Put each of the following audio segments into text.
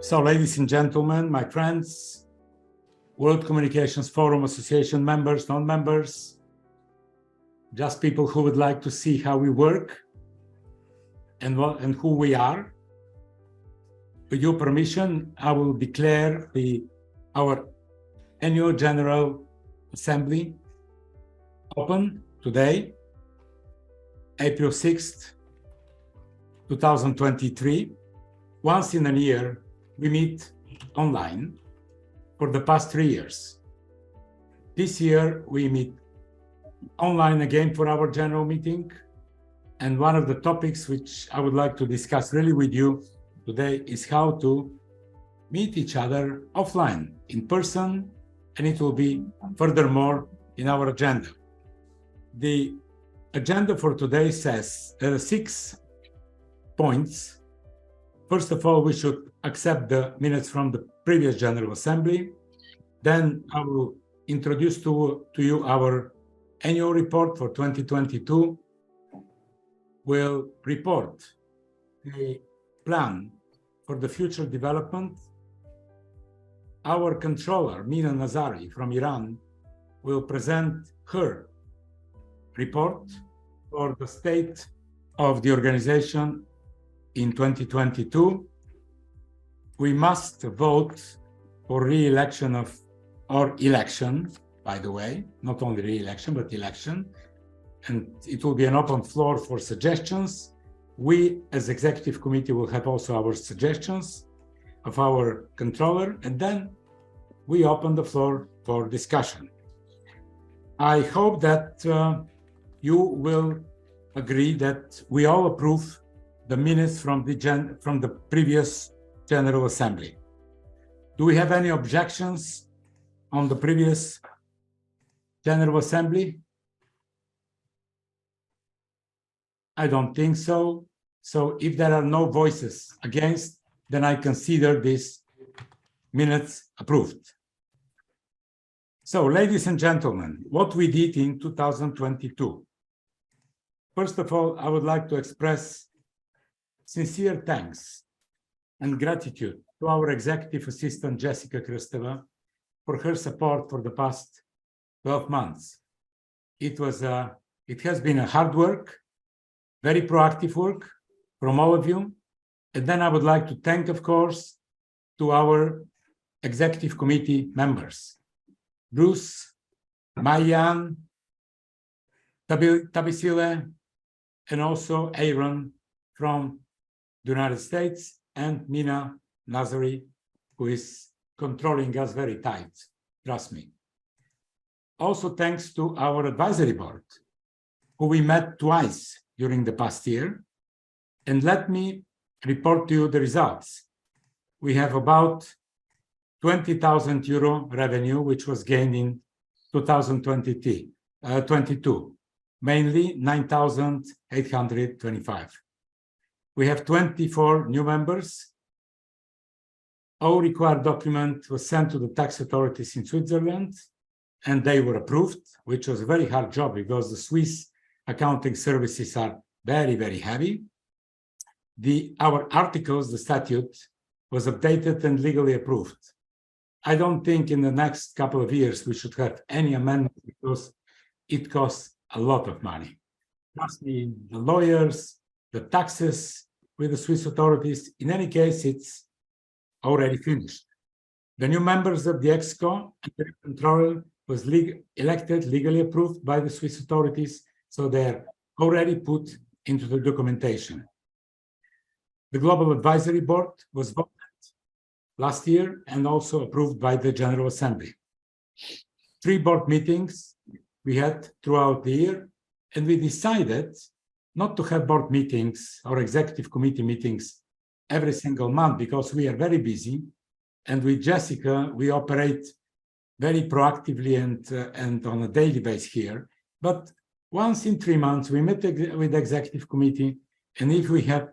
So, ladies and gentlemen, my friends, World Communications Forum Association members, non-members, just people who would like to see how we work and who we are. With your permission, I will declare our Annual General Assembly open today, April 6th, 2023. Once in a year, we meet online for the past 3 years. This year, we meet online again for our general meeting. And one of the topics which I would like to discuss really with you today is how to meet each other offline, in person, and it will be furthermore in our agenda. The agenda for today says there are 6 points. First of all, we should accept the minutes from the previous General Assembly. Then I will introduce to you our annual report for 2022. We'll report a plan for the future development. Our controller, Mina Nazari from Iran, will present her report for the state of the organization in 2022. We must vote for re-election or election, by the way, not only re-election, but election. And it will be an open floor for suggestions. We, as executive committee, will have also our suggestions of our controller, and then we open the floor for discussion. I hope that you will agree that we all approve the minutes from the previous General Assembly. Do we have any objections on the previous General Assembly? I don't think so. So if there are no voices against, then I consider these minutes approved. So, ladies and gentlemen, what we did in 2022. First of all, I would like to express sincere thanks and gratitude to our executive assistant, Jessica Kristeva, for her support for the past 12 months. It has been a hard work, very proactive work from all of you. And then I would like to thank, of course, to our executive committee members, Bruce, Mayan, Tabisile, and also Aaron from the United States, and Mina Nazari, who is controlling us very tight, trust me. Also thanks to our advisory board, who we met twice during the past year. And let me report to you the results. We have about 20,000 euro revenue, which was gained in 2022, mainly 9,825. We have 24 new members. All required document was sent to the tax authorities in Switzerland, and they were approved, which was a very hard job because the Swiss accounting services are very, very heavy. Our articles, the statute, was updated and legally approved. I don't think in the next couple of years we should have any amendment because it costs a lot of money. Trust me, the lawyers, the taxes with the Swiss authorities, in any case, it's already finished. The new members of the EXCO and the controller was elected, legally approved by the Swiss authorities, so they're already put into the documentation. The Global Advisory Board was voted last year and also approved by the General Assembly. 3 board meetings we had throughout the year, and we decided not to have board meetings or executive committee meetings every single month because we are very busy. And with Jessica, we operate very proactively and on a daily basis here. But once in 3 months, we met with the executive committee, and if we have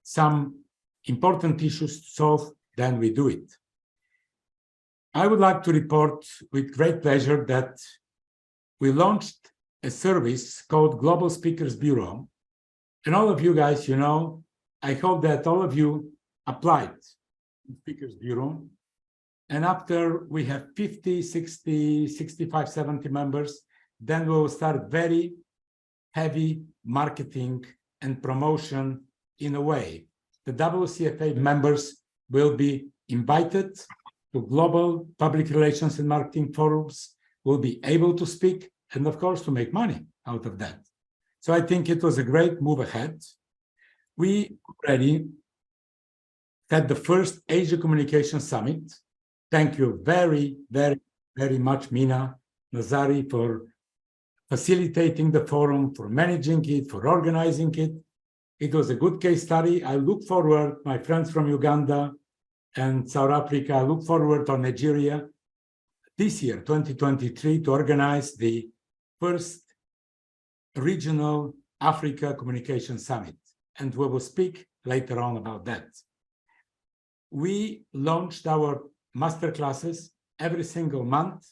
some important issues to solve, then we do it. I would like to report with great pleasure that we launched a service called Global Speakers Bureau. And all of you guys, I hope that all of you applied Speakers Bureau. And after we have 50, 60, 65, 70 members, then we will start very heavy marketing and promotion in a way. The WCFA members will be invited to global public relations and marketing forums, will be able to speak, and of course, to make money out of that. So I think it was a great move ahead. We already had the first Asia Communication Summit. Thank you very, very, very much, Mina Nazari, for facilitating the forum, for managing it, for organizing it. It was a good case study. I look forward, my friends from Uganda and South Africa, I look forward to Nigeria this year, 2023, to organize the first regional Africa Communication Summit. And we will speak later on about that. We launched our masterclasses every single month.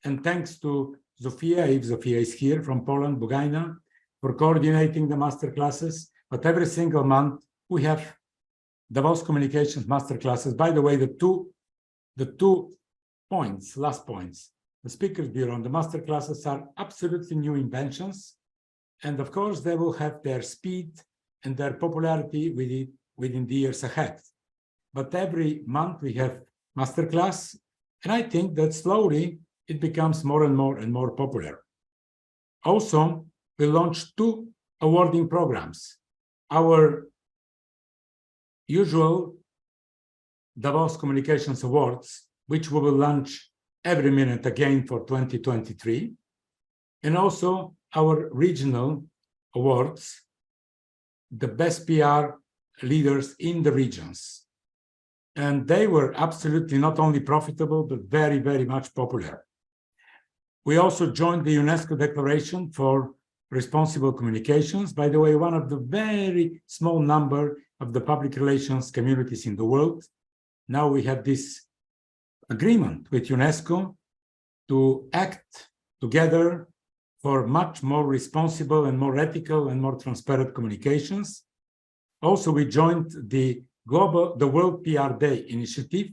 And thanks to Zofia, if Zofia is here from Poland, Bugajna, for coordinating the masterclasses. But every single month, we have Davos Communications masterclasses. By the way, the two points, last points, the Speakers Bureau and the masterclasses are absolutely new inventions. And of course, they will have their speed and their popularity within the years ahead. But every month we have masterclass, and I think that slowly it becomes more and more popular. Also, we launched 2 awarding programs. Our usual Davos Communications Awards, which we will launch every minute again for 2023, and also our regional awards, the best PR leaders in the regions. And they were absolutely not only profitable, but very, very much popular. We also joined the UNESCO Declaration for Responsible Communications. By the way, one of the very small number of the public relations communities in the world. Now we have this agreement with UNESCO to act together for much more responsible and more ethical and more transparent communications. Also, we joined the World PR Day initiative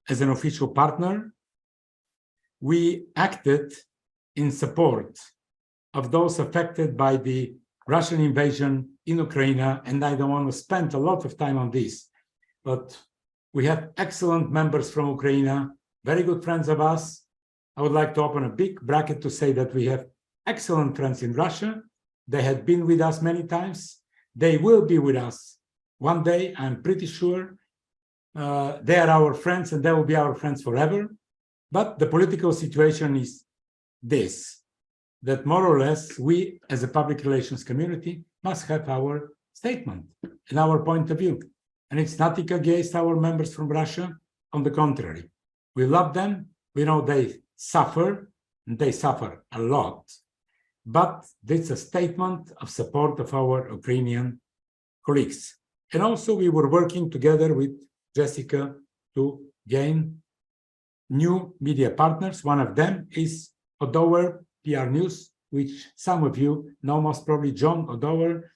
as an official partner. We acted in support of those affected by the Russian invasion in Ukraine, and I don't want to spend a lot of time on this, but we have excellent members from Ukraine, very good friends of us. I would like to open a big bracket to say that we have excellent friends in Russia. They had been with us many times. They will be with us one day, I'm pretty sure. They are our friends and they will be our friends forever. But the political situation is this, that more or less we as a public relations community must have our statement and our point of view. And it's nothing against our members from Russia. On the contrary, we love them. We know they suffer, and they suffer a lot. But it's a statement of support of our Ukrainian colleagues. And also we were working together with Jessica to gain new media partners. One of them is Odower PR News, which some of you know, most probably John Odower,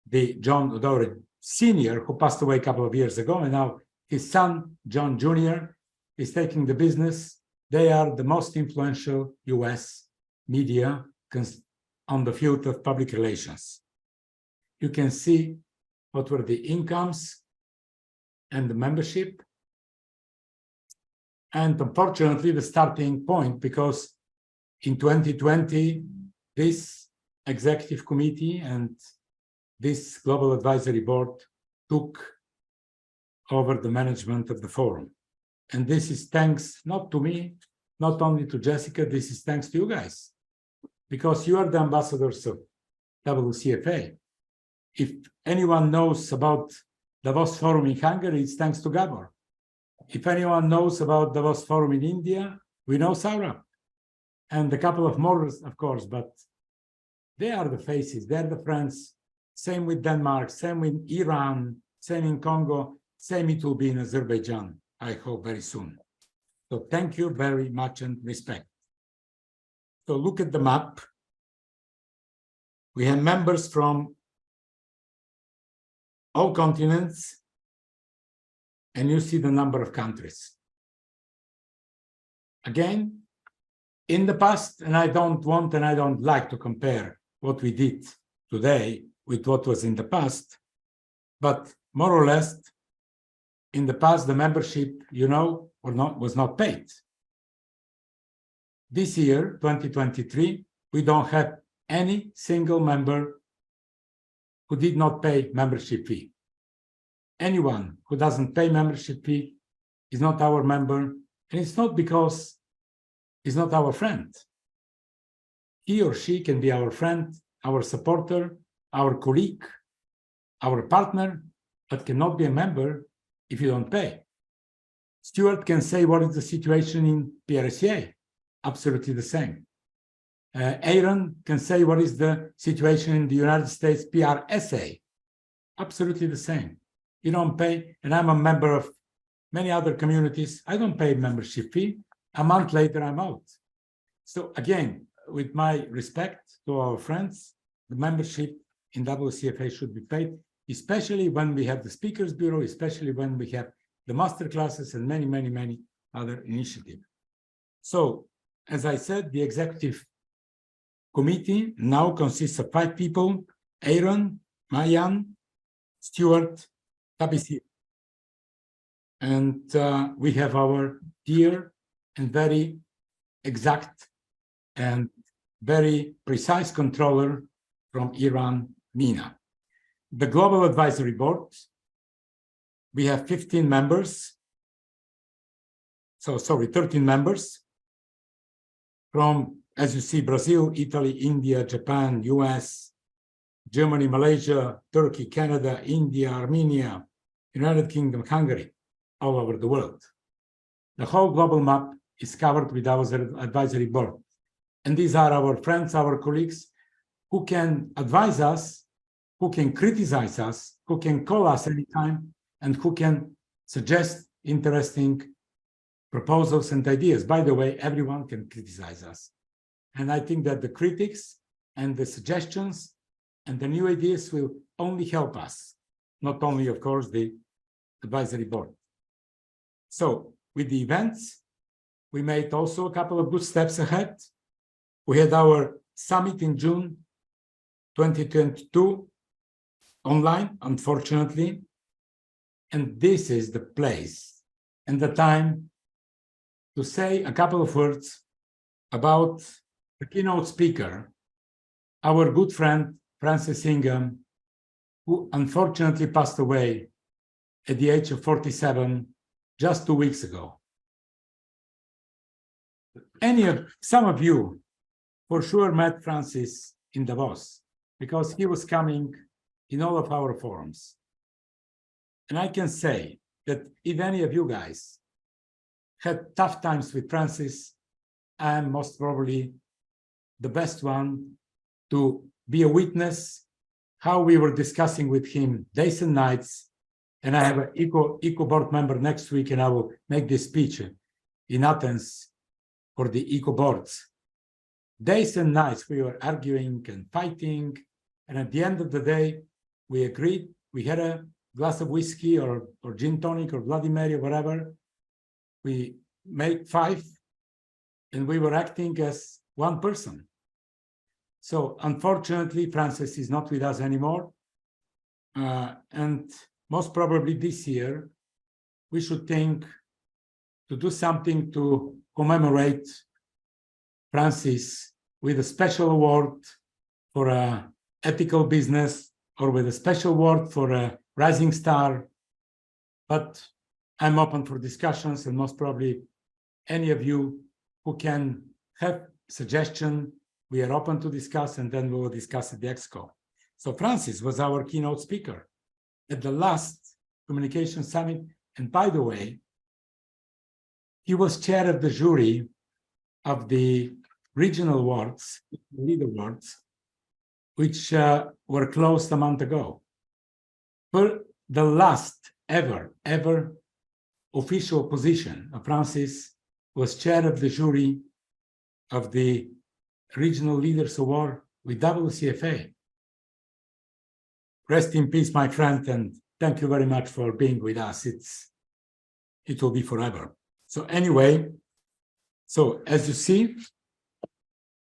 the John Odower Sr., who passed away a couple of years ago, and now his son, John Jr., is taking the business. They are the most influential US media on the field of public relations. You can see what were the incomes and the membership. And unfortunately, the starting point, because in 2020, this executive committee and this global advisory board took over the management of the forum. And this is thanks not to me, not only to Jessica, this is thanks to you guys, because you are the ambassadors of WCFA. If anyone knows about Davos Forum in Hungary, it's thanks to Gabor. If anyone knows about Davos Forum in India, we know Saurabh. And a couple of more, of course, but they are the faces, they're the friends. Same with Denmark, same with Iran, same in Congo, same it will be in Azerbaijan, I hope very soon. So thank you very much and respect. So look at the map. We have members from all continents, and you see the number of countries. Again, in the past, and I don't want and I don't like to compare what we did today with what was in the past, but more or less, in the past, the membership, was not paid. This year, 2023, we don't have any single member who did not pay membership fee. Anyone who doesn't pay membership fee is not our member, and it's not because he's not our friend. He or she can be our friend, our supporter, our colleague, our partner, but cannot be a member if you don't pay. Stuart can say what is the situation in PRSA, absolutely the same. Aaron can say what is the situation in the United States PRSA, absolutely the same. You don't pay, and I'm a member of many other communities. I don't pay membership fee. A month later, I'm out. So again, with my respect to our friends, the membership in WCFA should be paid, especially when we have the Speakers Bureau, especially when we have the master classes and many, many, many other initiatives. So, as I said, the executive committee now consists of 5 people: Aaron, Mayan, Stuart, Tabisi. And we have our dear and very exact and very precise controller from Iran, Mina. The Global Advisory Board, we have 15 members. 13 members from, as you see, Brazil, Italy, India, Japan, US, Germany, Malaysia, Turkey, Canada, India, Armenia, United Kingdom, Hungary, all over the world. The whole global map is covered with our advisory board. And these are our friends, our colleagues, who can advise us, who can criticize us, who can call us anytime, and who can suggest interesting proposals and ideas. By the way, everyone can criticize us. And I think that the critics and the suggestions and the new ideas will only help us, not only, of course, the advisory board. So with the events, we made also a couple of good steps ahead. We had our summit in June 2022 online, unfortunately. And this is the place and the time to say a couple of words about the keynote speaker, our good friend, Francis Ingham, who unfortunately passed away at the age of 47 just 2 weeks ago. Some of you for sure met Francis in Davos because he was coming in all of our forums. And I can say that if any of you guys had tough times with Francis, I am most probably the best one to be a witness how we were discussing with him days and nights. And I have an ECO board member next week, and I will make this speech in Athens for the ECO boards. Days and nights we were arguing and fighting, and at the end of the day, we agreed. We had a glass of whiskey or gin tonic or Bloody Mary or whatever. We made 5, and we were acting as one person. So unfortunately, Francis is not with us anymore. And most probably this year, we should think to do something to commemorate Francis with a special award for ethical business or with a special award for a rising star. But I'm open for discussions, and most probably any of you who can have suggestion, we are open to discuss, and then we will discuss at the Exco. So Francis was our keynote speaker at the last communication summit. And by the way, he was chair of the jury of the regional awards, lead awards, which were closed a month ago. For the last ever official position of Francis was chair of the jury of the Regional Leaders Award with WCFA. Rest in peace, my friend, and thank you very much for being with us. it will be forever. So anyway, so as you see,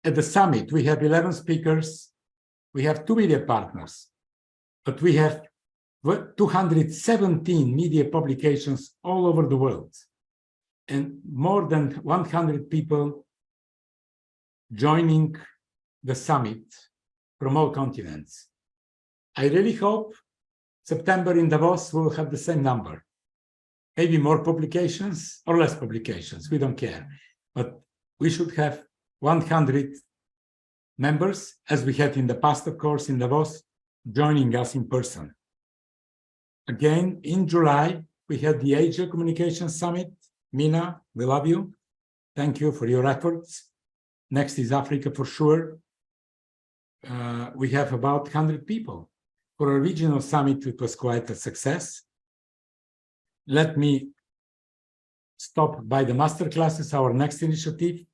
at the summit, we have 11 speakers, we have 2 media partners, but we have 217 media publications all over the world, and more than 100 people joining the summit from all continents. I really hope September in Davos will have the same number. Maybe more publications or less publications, we don't care. But we should have 100 members, as we had in the past, of course, in Davos, joining us in person. Again, in July, we had the Asia Communications Summit. Mina, we love you. Thank you for your efforts. Next is Africa for sure. We have about 100 people. For a regional summit, it was quite a success. Let me stop by the masterclasses, our next initiative.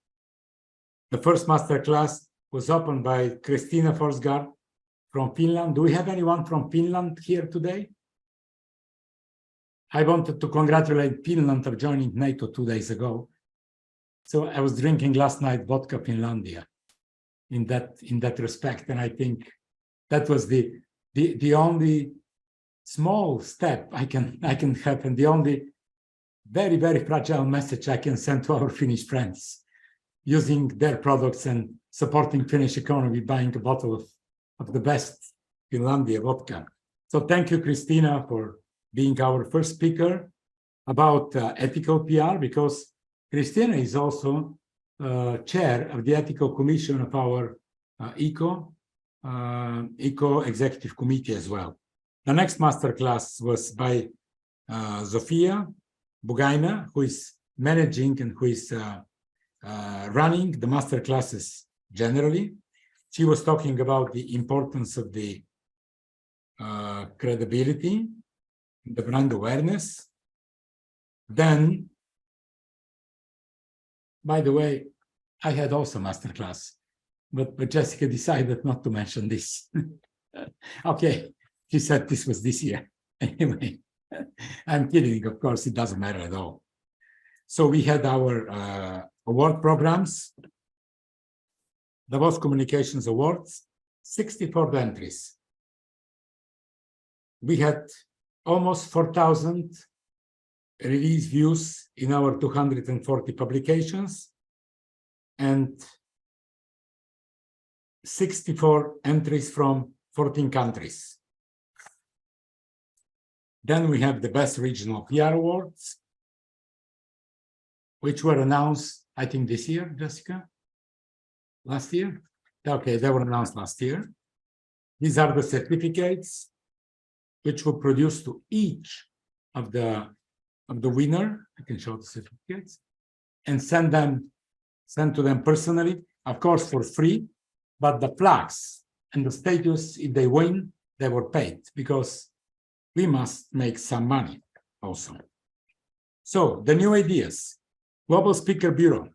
The first masterclass was opened by Kristina Forsgaard from Finland. Do we have anyone from Finland here today? I wanted to congratulate Finland for joining NATO 2 days ago. So I was drinking last night vodka Finlandia in that respect, and I think that was the only small step I can have, and the only very, very fragile message I can send to our Finnish friends, using their products and supporting Finnish economy, buying a bottle of the best Finlandia vodka. So thank you, Kristina, for being our first speaker about ethical PR, because Kristina is also chair of the ethical commission of our ECO executive committee as well. The next masterclass was by Zofia Bugaina, who is managing and who is running the masterclasses generally. She was talking about the importance of the credibility, the brand awareness. Then, by the way, I had also masterclass, but Jessica decided not to mention this. Okay, she said this was this year. Anyway, I'm kidding, of course, it doesn't matter at all. So we had our award programs, Davos Communications Awards, 64 entries. We had almost 4,000 release views in our 240 publications, and 64 entries from 14 countries. Then we have the Best Regional PR Awards, which were announced, I think, this year, Jessica? Last year? Okay, they were announced last year. These are the certificates which were produced to each of the winner. I can show the certificates and send to them personally, of course, for free, but the plaques and the status, if they win, they were paid, because we must make some money also. So the new ideas, Global Speaker Bureau.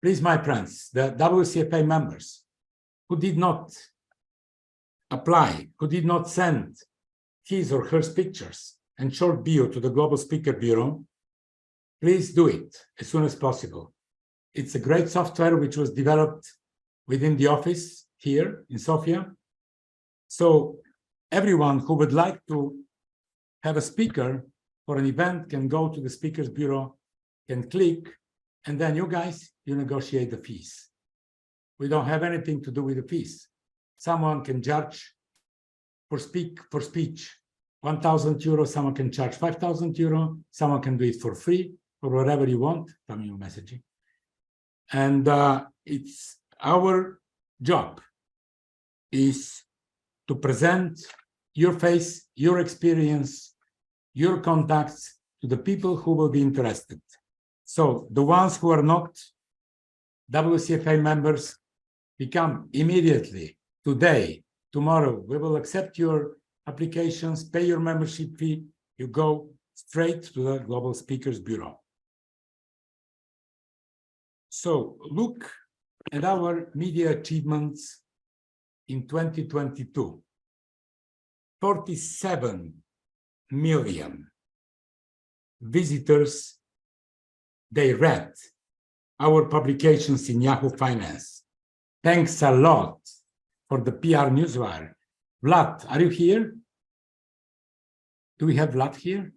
Please, my friends, the WCFA members who did not apply, who did not send his or her pictures and short bio to the Global Speaker Bureau, please do it as soon as possible. It's a great software which was developed within the office here in Sofia. So everyone who would like to have a speaker for an event can go to the Speakers Bureau, can click, and then you guys, you negotiate the fees. We don't have anything to do with the fees. Someone can charge for speech 1,000 euros, someone can charge 5,000 euros, someone can do it for free, or whatever you want. Tell me your messaging. And it's our job is to present your face, your experience, your contacts to the people who will be interested. So the ones who are not WCFA members, become immediately, today, tomorrow. We will accept your applications, pay your membership fee, you go straight to the Global Speakers Bureau. So look at our media achievements in 2022. 47 million visitors, they read our publications in Yahoo Finance. Thanks a lot for the PR Newswire. Vlad, are you here? Do we have Vlad here?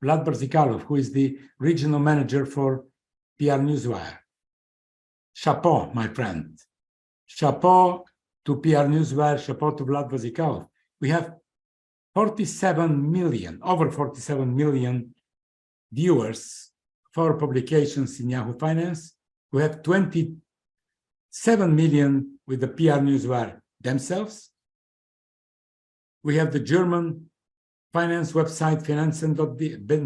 Vlad Barzikalov, who is the regional manager for PR Newswire. Chapeau, my friend. Chapeau to PR Newswire, chapeau to Vlad Barzikalov. We have 47 million, over 47 million viewers for publications in Yahoo Finance. We have 27 million with the PR Newswire themselves. We have the German finance website,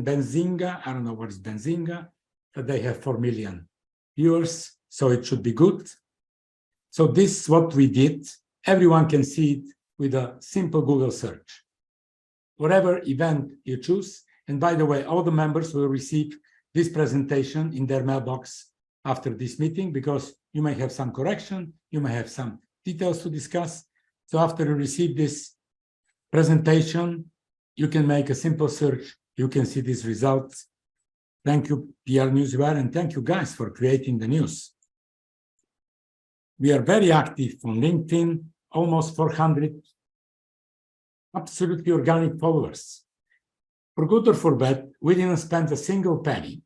Benzinga. I don't know what is Benzinga, but they have 4 million viewers, so it should be good. So this is what we did. Everyone can see it with a simple Google search. Whatever event you choose, and by the way, all the members will receive this presentation in their mailbox after this meeting, because you may have some correction, you may have some details to discuss. So after you receive this presentation, you can make a simple search, you can see these results. Thank you, PR Newswire, and thank you guys for creating the news. We are very active on LinkedIn, almost 400 absolutely organic followers. For good or for bad, we didn't spend a single penny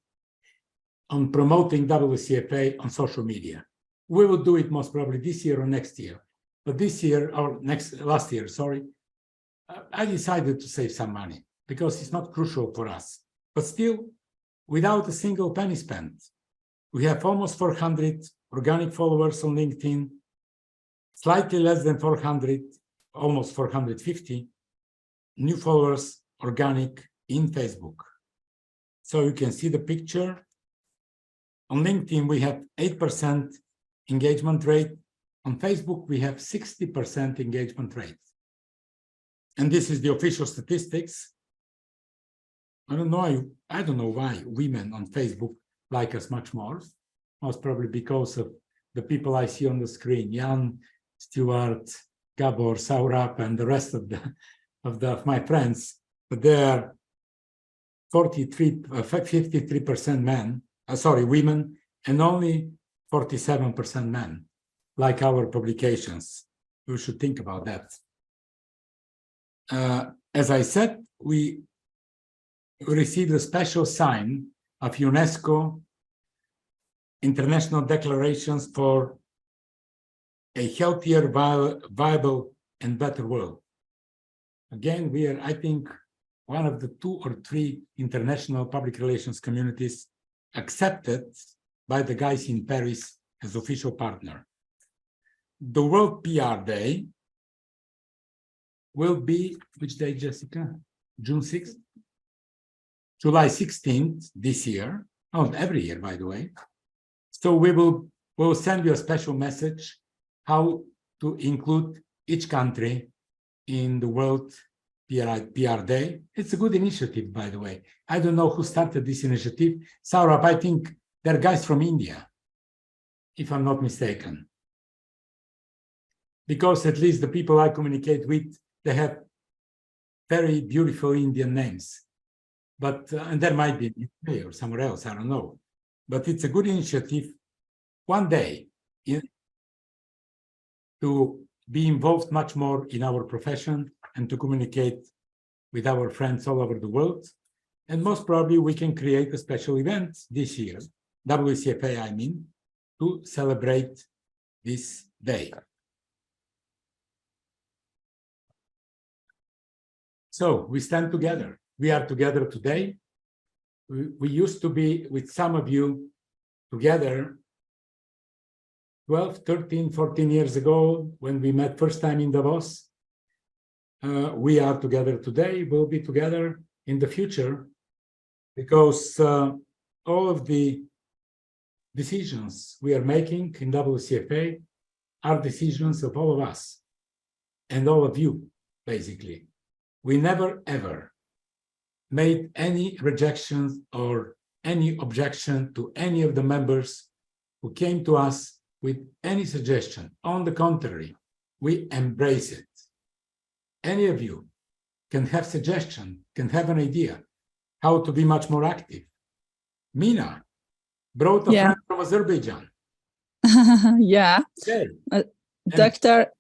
on promoting WCFA on social media. We will do it most probably this year or next year. But this year, or last year, sorry, I decided to save some money because it's not crucial for us. But still, without a single penny spent, we have almost 400 organic followers on LinkedIn, slightly less than 400, almost 450 new followers organic in Facebook. So you can see the picture. On LinkedIn, we have 8% engagement rate. On Facebook, we have 60% engagement rate. And this is the official statistics. I don't know why women on Facebook like us much more. Most probably because of the people I see on the screen, Jan, Stuart, Gabor, Saurabh, and the rest of my friends. But they are 53% women, and only 47% men like our publications. We should think about that. As I said, we received a special sign of UNESCO International Declarations for a healthier, viable, and better world. Again, we are, I think, one of the 2 or 3 international public relations communities accepted by the guys in Paris as official partner. The World PR Day will be, which day, Jessica? June 6th? July 16th this year. Oh, every year, by the way. So we'll send you a special message how to include each country in the World PR Day. It's a good initiative, by the way. I don't know who started this initiative. Saurabh, I think they're guys from India, if I'm not mistaken. Because at least the people I communicate with, they have very beautiful Indian names. But, and there might be in UK or somewhere else, I don't know. But it's a good initiative one day to be involved much more in our profession and to communicate with our friends all over the world. And most probably we can create a special event this year, WCFA, I mean, to celebrate this day. So we stand together. We are together today. We used to be with some of you together 12, 13, 14 years ago when we met first time in Davos. We are together today. We'll be together in the future because all of the decisions we are making in WCFA are decisions of all of us and all of you, basically. We never, ever made any rejections or any objection to any of the members who came to us with any suggestion. On the contrary, we embrace it. Any of you can have suggestion, can have an idea. how to be much more active. Mina brought a friend from Azerbaijan. Yeah. Okay. Doctor,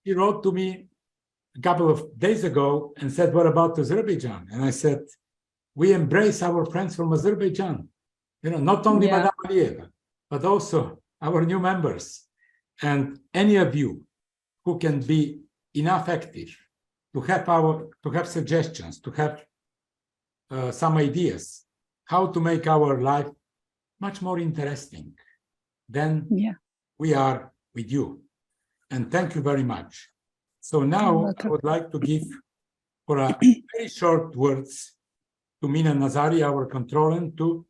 He wrote to me a couple of days ago and said, what about Azerbaijan? And I said, we embrace our friends from Azerbaijan. You know, not only Madame Alieva, but also our new members. And any of you who can be enough active to have suggestions, to have some ideas how to make our life much more interesting, then we are with you. And thank you very much. So now I would like to give for a very short words to Mina Nazari, our controller, to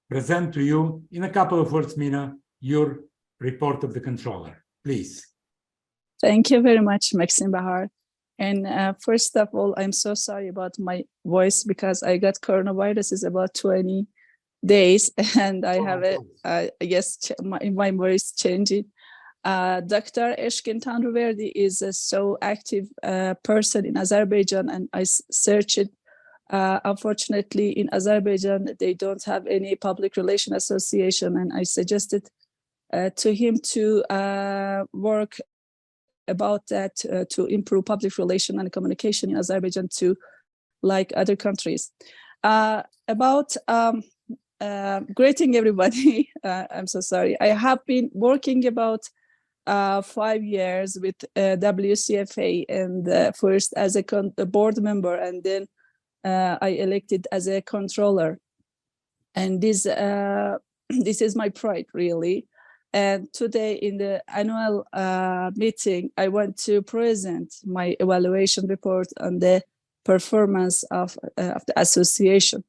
present to you in a couple of words, Mina, your report of the controller, please. Thank you very much, Maxim Behar. And first of all, I'm so sorry about my voice because I got coronavirus is about 20 days and I have I guess my voice changing. Dr. Eshkin Tanruverdi is a so active person in Azerbaijan, and I searched it. Unfortunately, in Azerbaijan, they don't have any public relation association, and I suggested to him to work about that to improve public relation and communication in Azerbaijan too, like other countries. About greeting everybody, I'm so sorry. I have been working about 5 years with WCFA, and first as a board member, and then I elected as a controller. And this is my pride, really. And today in the annual meeting, I want to present my evaluation report on the performance of the association.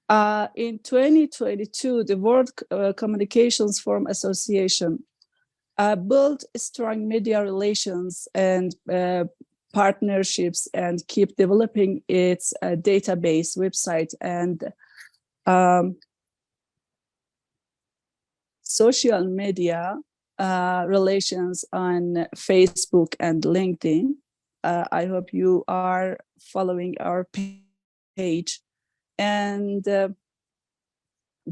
In 2022, the World Communications Forum Association built strong media relations and partnerships and keep developing its database, website, and social media relations on Facebook and LinkedIn. I hope you are following our page, and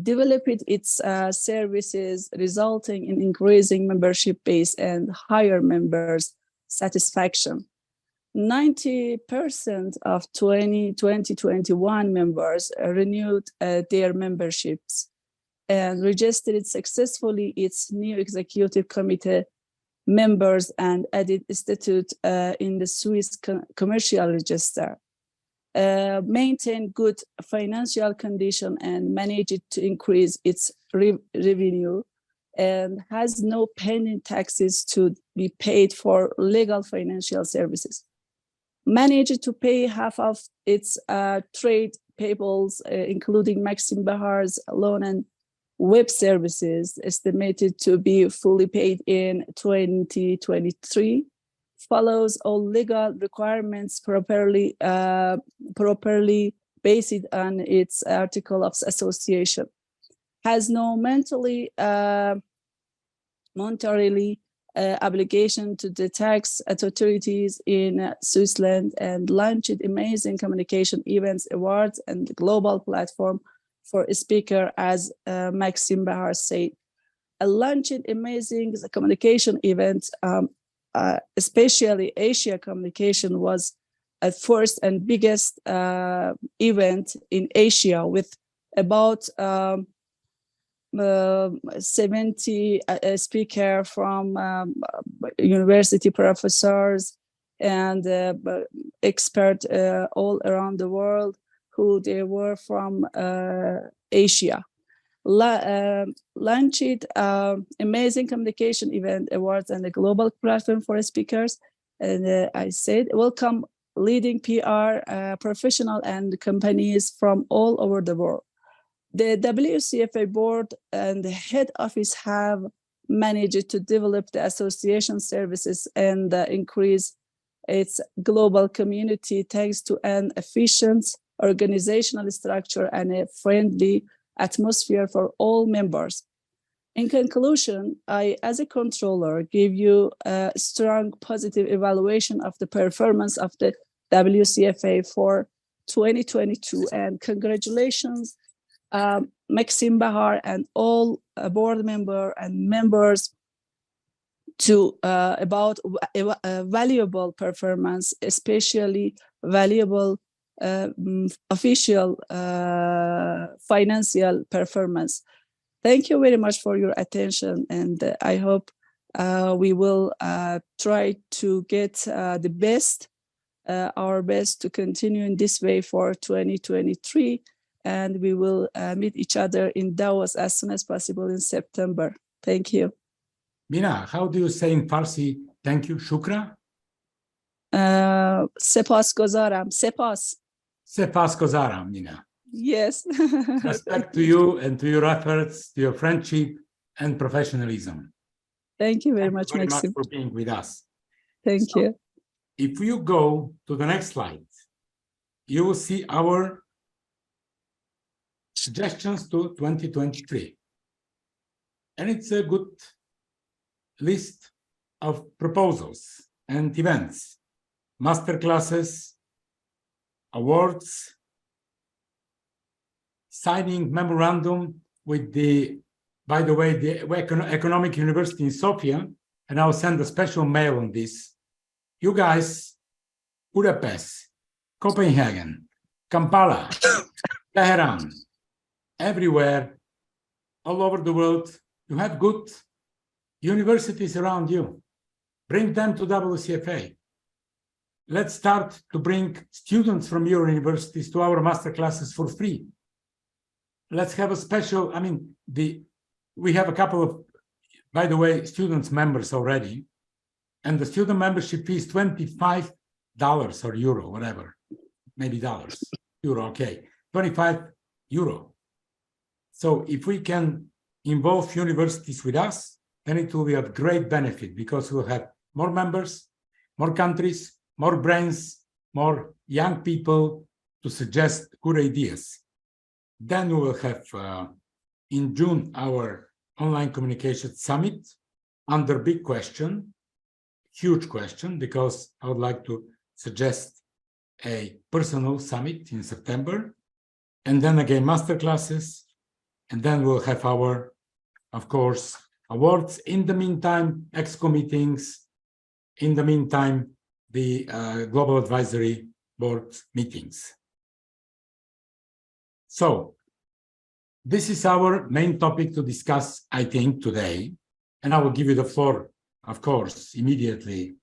developed its services, resulting in increasing membership base and higher members' satisfaction. 90% of 2021 members renewed their memberships and registered successfully its new executive committee members and added statute in the Swiss commercial register. Maintain good financial condition and managed to increase its revenue, and has no pending taxes to be paid for legal financial services. Managed to pay half of its trade payables, including Maxim Behar's loan and web services, estimated to be fully paid in 2023. Follows all legal requirements properly based on its article of association. Has no monetarily obligation to the tax authorities in Switzerland, and launched amazing communication events, awards, and global platform for a speaker, as Maxim Behar said. Launched amazing communication events, especially Asia Communication was a first and biggest event in Asia, with about 70 speakers from university professors and experts all around the world, who they were from Asia. Launched amazing communication event, awards, and a global platform for speakers. And I said, welcome leading PR professional and companies from all over the world. The WCFA board and the head office have managed to develop the association services and increase its global community thanks to an efficient organizational structure and a friendly atmosphere for all members. In conclusion, I, as a controller, give you a strong positive evaluation of the performance of the WCFA for 2022. And congratulations, Maxim Behar and all board member and members to about a valuable performance, especially valuable official financial performance. Thank you very much for your attention, and I hope we will try to get the best, our best to continue in this way for 2023, and we will meet each other in Davos as soon as possible in September. Thank you. Mina, how do you say in Farsi, thank you, shukra? Sepasgozaram, sepas. Sepasgozaram, Mina. Yes. Respect to you and to your efforts, to your friendship and professionalism. Thank you very much, Maxim. Maxim. For being with us. Thank you. If you go to the next slide, you will see our suggestions to 2023. And it's a good list of proposals and events, masterclasses, awards, signing memorandum with the, by the way, the Economic University in Sofia, and I'll send a special mail on this. You guys, Budapest, Copenhagen, Kampala, Tehran, everywhere, all over the world, you have good universities around you. Bring them to WCFA. Let's start to bring students from your universities to our master classes for free. Let's have a special, I mean, we have a couple of, by the way, students members already, and the student membership fee is $25 or euro, whatever, maybe dollars, euro, okay, 25 euro. So if we can involve universities with us, then it will be of great benefit because we'll have more members, more countries, more brains, more young people to suggest good ideas. Then we will have in June our online communication summit under big question, huge question, because I would like to suggest a personal summit in September, and then again masterclasses, and then we'll have our, of course, awards. In the meantime, EXCO meetings. In the meantime, the Global Advisory Board meetings. So this is our main topic to discuss, I think, today. And I will give you the floor, of course, immediately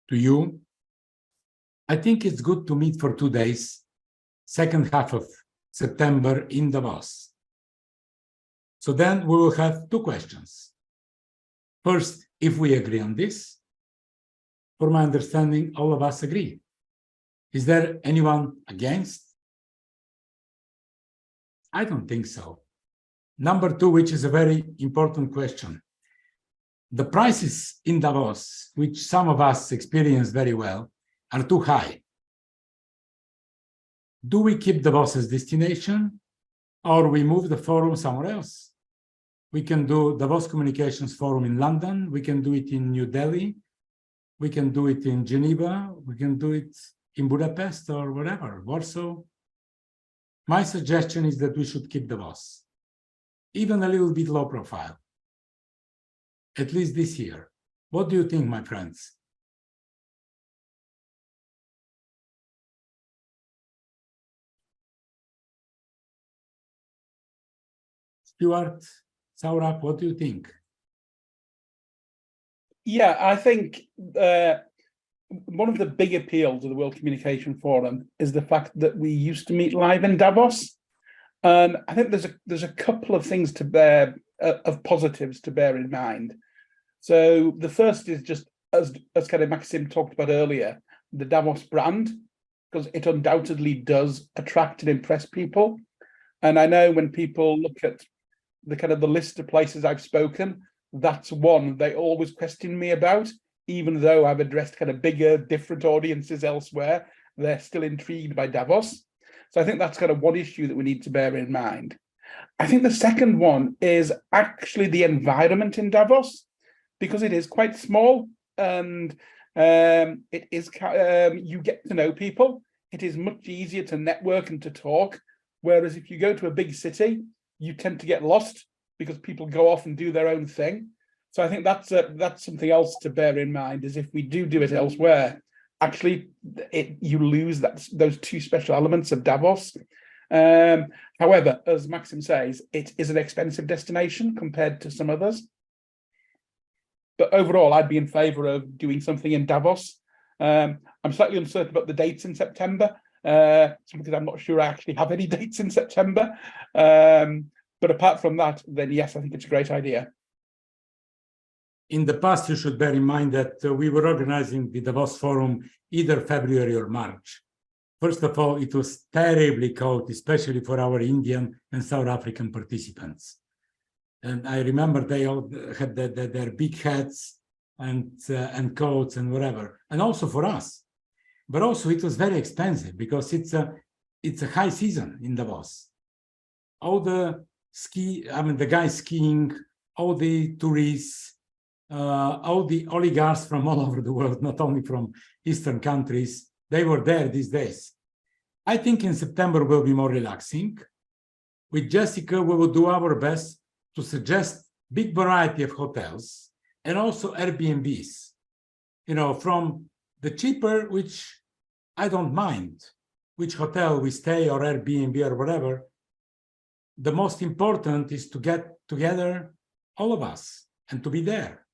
to you. I think it's good to meet for 2 days, second half of September in Davos. So then we will have 2 questions. First, if we agree on this, for my understanding, all of us agree. Is there anyone against? I don't think so. Number 2, which is a very important question. The prices in Davos, which some of us experience very well, are too high. Do we keep Davos as destination, or we move the forum somewhere else? We can do Davos Communications Forum in London. We can do it in New Delhi. We can do it in Geneva. We can do it in Budapest or wherever, Warsaw. My suggestion is that we should keep Davos, even a little bit low profile, at least this year. What do you think, my friends? Stuart, Saurabh, what do you think? Yeah, I think one of the big appeals of the World Communication Forum is the fact that we used to meet live in Davos. And I think there's a couple of things to bear, of positives to bear in mind. So the first is just, as kind of Maxim talked about earlier, the Davos brand, because it undoubtedly does attract and impress people. And I know when people look at the kind of the list of places I've spoken, that's one they always question me about, even though I've addressed kind of bigger, different audiences elsewhere, they're still intrigued by Davos. So I think that's kind of one issue that we need to bear in mind. I think the second one is actually the environment in Davos, because it is quite small. And It is you get to know people. It is much easier to network and to talk. Whereas if you go to a big city, you tend to get lost because people go off and do their own thing. So I think that's something else to bear in mind, is if we do it elsewhere, actually you lose those two special elements of Davos. However, as Maxim says, it is an expensive destination compared to some others. But overall, I'd be in favour of doing something in Davos. I'm slightly uncertain about the dates in September, because I'm not sure I actually have any dates in September. But apart from that, then yes, I think it's a great idea. In the past, you should bear in mind that we were organizing the Davos Forum either February or March. First of all, it was terribly cold, especially for our Indian and South African participants. And I remember they all had their big hats and coats and whatever, and also for us. But also it was very expensive because it's a high season in Davos. All the the guys skiing, all the tourists, all the oligarchs from all over the world, not only from Eastern countries, they were there these days. I think in September will be more relaxing. With Jessica, we will do our best to suggest big variety of hotels and also Airbnbs, from the cheaper, which I don't mind, which hotel we stay or Airbnb or whatever. The most important is to get together, all of us, and to be there.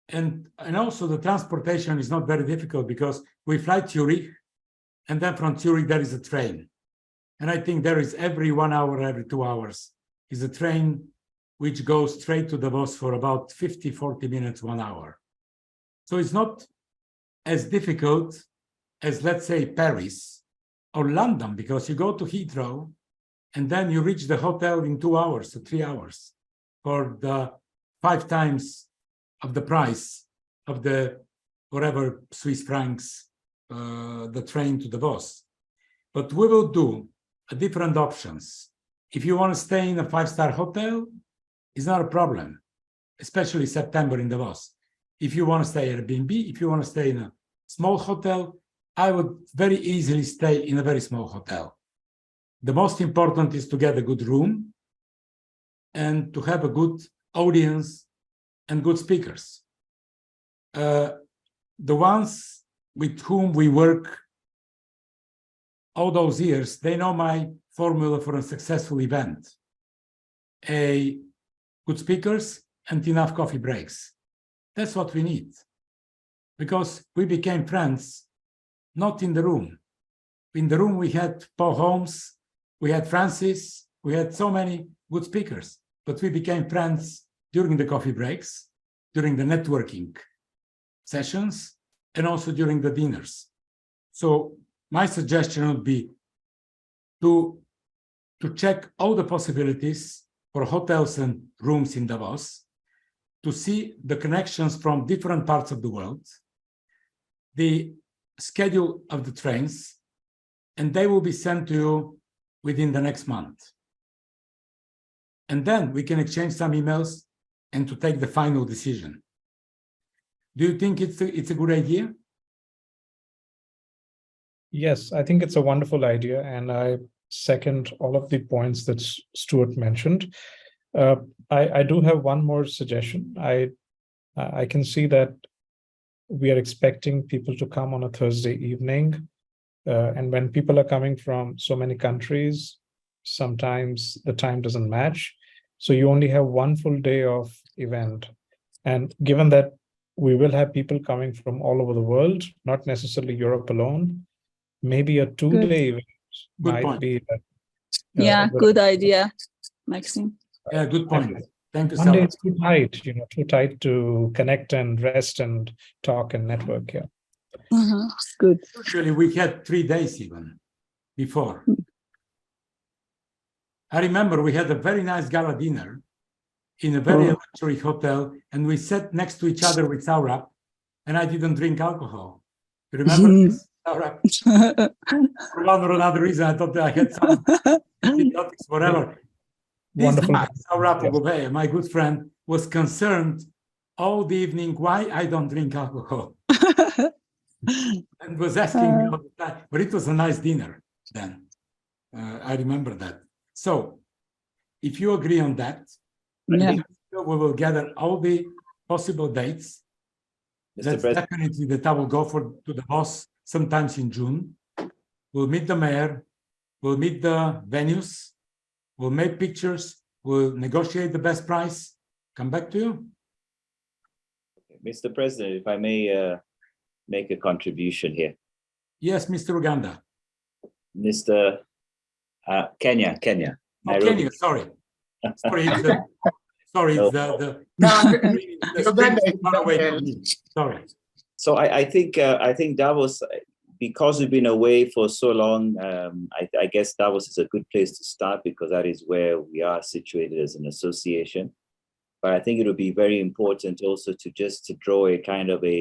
And also the transportation is not very difficult because we fly to Zurich, and then from Zurich there is a train. And I think there is every 1 hour, every 2 hours is a train which goes straight to Davos for about 50, 40 minutes, 1 hour. So it's not as difficult as, let's say, Paris or London, because you go to Heathrow and then you reach the hotel in 2 hours or 3 hours for the 5 times of the price of the whatever Swiss francs, the train to Davos. But we will do different options. If you want to stay in a 5-star hotel, it's not a problem, especially September in Davos. If you want to stay at Airbnb, if you want to stay in a small hotel, I would very easily stay in a very small hotel. The most important is to get a good room and to have a good audience and good speakers. The ones with whom we work all those years, they know my formula for a successful event. Good speakers and enough coffee breaks. That's what we need. Because we became friends, not in the room. In the room, we had Paul Holmes, we had Francis, we had so many good speakers, but we became friends during the coffee breaks, during the networking sessions, and also during the dinners. So my suggestion would be to check all the possibilities for hotels and rooms in Davos, to see the connections from different parts of the world, the schedule of the trains, and they will be sent to you within the next month. And then we can exchange some emails and to take the final decision. Do you think it's a good idea? Yes, I think it's a wonderful idea, and I second all of the points that Stuart mentioned. I do have one more suggestion. I can see that we are expecting people to come on a Thursday evening, and when people are coming from so many countries, sometimes the time doesn't match. So you only have one full day of event. And given that we will have people coming from all over the world, not necessarily Europe alone, maybe a 2-day event might be. Good idea, Maxim. Yeah, good point. Thank you so much. One day much. it's too tight, too tight to connect and rest and talk and network. Yeah. Good. Usually we had 3 days even before. I remember we had a very nice gala dinner in a very luxury hotel, and we sat next to each other with Saurabh, and I didn't drink alcohol. You remember this, Saurabh? For one or another reason, I thought that I had some idiotics, whatever. This guy, Saurabh, my good friend, was concerned all the evening why I don't drink alcohol. And was asking me all the time, but it was a nice dinner then. I remember that. So if you agree on that, Yeah. we will gather all the possible dates. Mr. That's President, definitely that I will go to the boss sometimes in June. We'll meet the mayor, we'll meet the venues, we'll make pictures, we'll negotiate the best price, come back to you. Mr. President, if I may make a contribution here. Yes, Mr. Uganda. Mr. Kenya. Oh, Nairobi. Kenya, sorry. Sorry, it's the, sorry, No. it's the Uganda screen is is far away from me. Sorry. So I think Davos, because we've been away for so long, I guess Davos is a good place to start because that is where we are situated as an association. But I think it would be very important also to draw a kind of a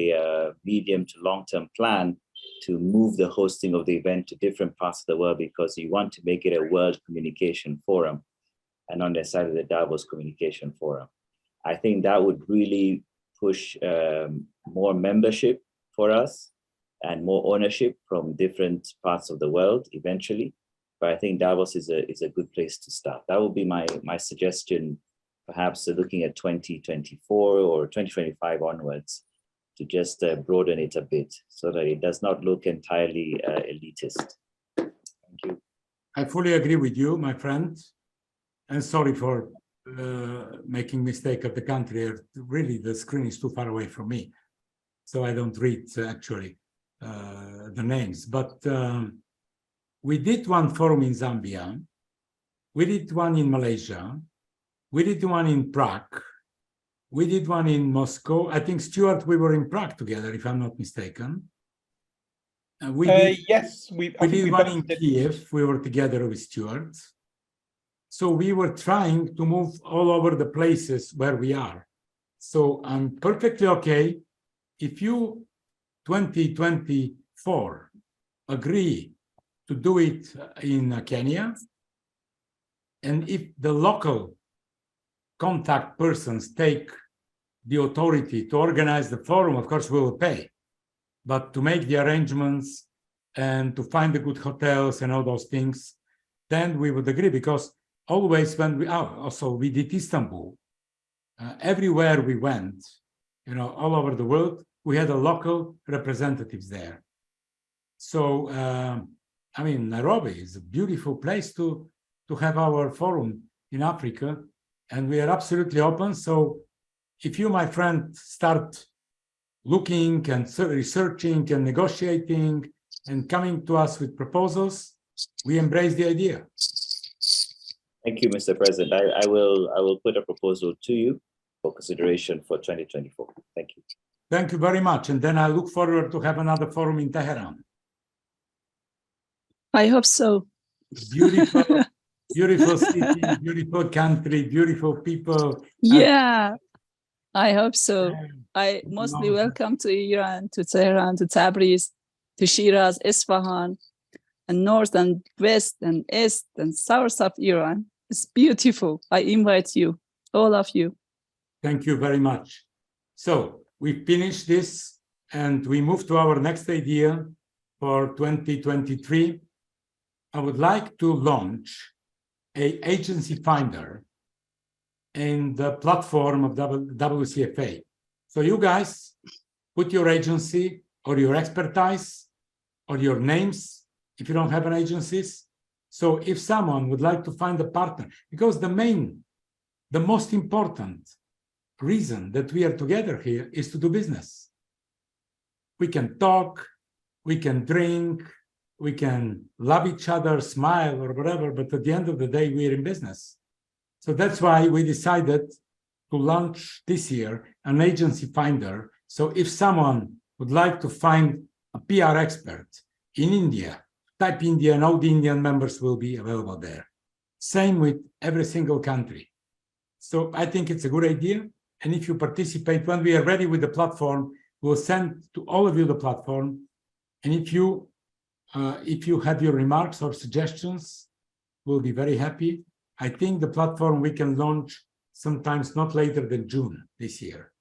medium to long-term plan to move the hosting of the event to different parts of the world, because you want to make it a world communication forum and not necessarily the Davos Communication Forum. I think that would really push more membership for us and more ownership from different parts of the world eventually. But I think Davos is a good place to start. That would be my suggestion, perhaps looking at 2024 or 2025 onwards, to just broaden it a bit so that it does not look entirely elitist. Thank you. I fully agree with you, my friend. And sorry for making mistake of the country. Really, the screen is too far away from me, so I don't read actually the names. But we did one forum in Zambia. We did one in Malaysia. We did one in Prague. We did one in Moscow. I think, Stuart, we were in Prague together, if I'm not mistaken. Yes, we did one in Kiev. We were together with Stuart. So we were trying to move all over the places where we are. So I'm perfectly okay if you 2024 agree to do it in Kenya, and if the local contact persons take the authority to organize the forum, of course we will pay, but to make the arrangements and to find the good hotels and all those things, then we would agree, because always when we also we did Istanbul, everywhere we went, you know, all over the world, we had a local representatives there. So I mean, Nairobi is a beautiful place to have our forum in Africa, and we are absolutely open. So if you, my friend, start looking and researching and negotiating and coming to us with proposals, we embrace the idea. Thank you, Mr. President. I will put a proposal to you for consideration for 2024. Thank you. Thank you very much. And then I look forward to have another forum in Tehran. I hope so. Beautiful, beautiful city, beautiful country, beautiful people. Yeah, I hope so. And I mostly no, welcome to Iran, to Tehran, to Tabriz, to Shiraz, Isfahan, and north and west and east and south of Iran. It's beautiful. I invite you, all of you. thank you very much. So we finish this and we move to our next idea for 2023. I would like to launch an agency finder in the platform of WCFA. So you guys put your agency or your expertise or your names if you don't have an agencies. So if someone would like to find a partner, because the most important reason that we are together here is to do business. We can talk, we can drink, we can love each other, smile or whatever, but at the end of the day, we're in business. So that's why we decided to launch this year an agency finder. So if someone would like to find a PR expert in India, type India and all the Indian members will be available there. Same with every single country. So I think it's a good idea. And if you participate, when we are ready with the platform, we'll send to all of you the platform. And if you have your remarks or suggestions, we'll be very happy. I think the platform we can launch sometimes not later than June this year.